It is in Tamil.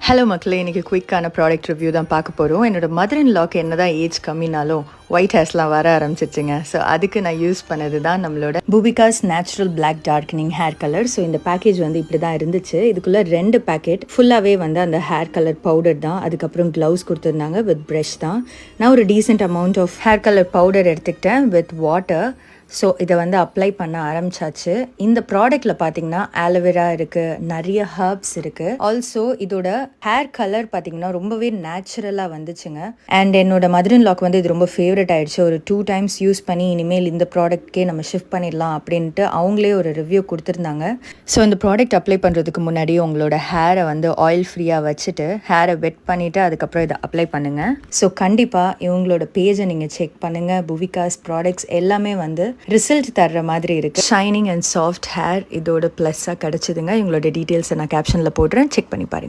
ஹலோ மக்களே, இன்றைக்கி குயிக்கான ப்ராடக்ட் ரிவ்யூ தான் பார்க்க போகிறோம். என்னோடய மதர் இன் லாக்கு என்ன தான் ஏஜ் கம்மினாலும் ஒயிட் ஹேர்ஸ்லாம் வர ஆரம்பிச்சிச்சுங்க. ஸோ அதுக்கு நான் யூஸ் பண்ணது தான் நம்மளோட பூபிகாஸ் natural black darkening hair colour. So இந்த பேக்கேஜ் வந்து இப்படி தான் இருந்துச்சு. இதுக்குள்ளே 2 பேக்கெட் ஃபுல்லாகவே வந்து அந்த ஹேர் கலர் பவுடர் தான். அதுக்கப்புறம் க்ளவுஸ் கொடுத்துருந்தாங்க வித் ப்ரஷ் தான். நான் ஒரு decent amount of hair colour powder எடுத்துக்கிட்டேன் வித் வாட்டர். ஸோ இதை வந்து அப்ளை பண்ண ஆரம்பிச்சாச்சு. இந்த ப்ராடக்டில் பார்த்தீங்கன்னா ஆலோவேரா இருக்குது, நிறைய ஹர்ப்ஸ் இருக்குது. ஆல்சோ இதோட ஹேர் கலர் பார்த்தீங்கன்னா ரொம்பவே நேச்சுரலாக வந்துச்சுங்க. அண்ட் என்னோட மதர் இன் லாக்கு வந்து இது ரொம்ப ஃபேவரட் ஆயிடுச்சு. ஒரு 2 டைம்ஸ் யூஸ் பண்ணி இனிமேல் இந்த ப்ராடக்ட்கே நம்ம ஷிஃப்ட் பண்ணிடலாம் அப்படின்ட்டு அவங்களே ஒரு ரிவ்யூ கொடுத்துருந்தாங்க. ஸோ இந்த ப்ராடக்ட் அப்ளை பண்ணுறதுக்கு முன்னாடி உங்களோட ஹேரை வந்து ஆயில் ஃப்ரீயாக வச்சுட்டு ஹேரை வெட் பண்ணிவிட்டு அதுக்கப்புறம் இதை அப்ளை பண்ணுங்கள். ஸோ கண்டிப்பாக இவங்களோட பேஜை நீங்கள் செக் பண்ணுங்கள். பூபிகாஸ் ப்ராடக்ட்ஸ் எல்லாமே வந்து ரிசல்ட் தர்ற மாதிரி இருக்குது. ஷைனிங் அண்ட் சாஃப்ட் ஹேர் இதோட ப்ளஸ்ஸாக கிடச்சிதுங்க. இவங்களோட டீட்டெயில்ஸை நான் கேப்ஷனில் போடுறேன், செக் பண்ணி பாருங்கள்.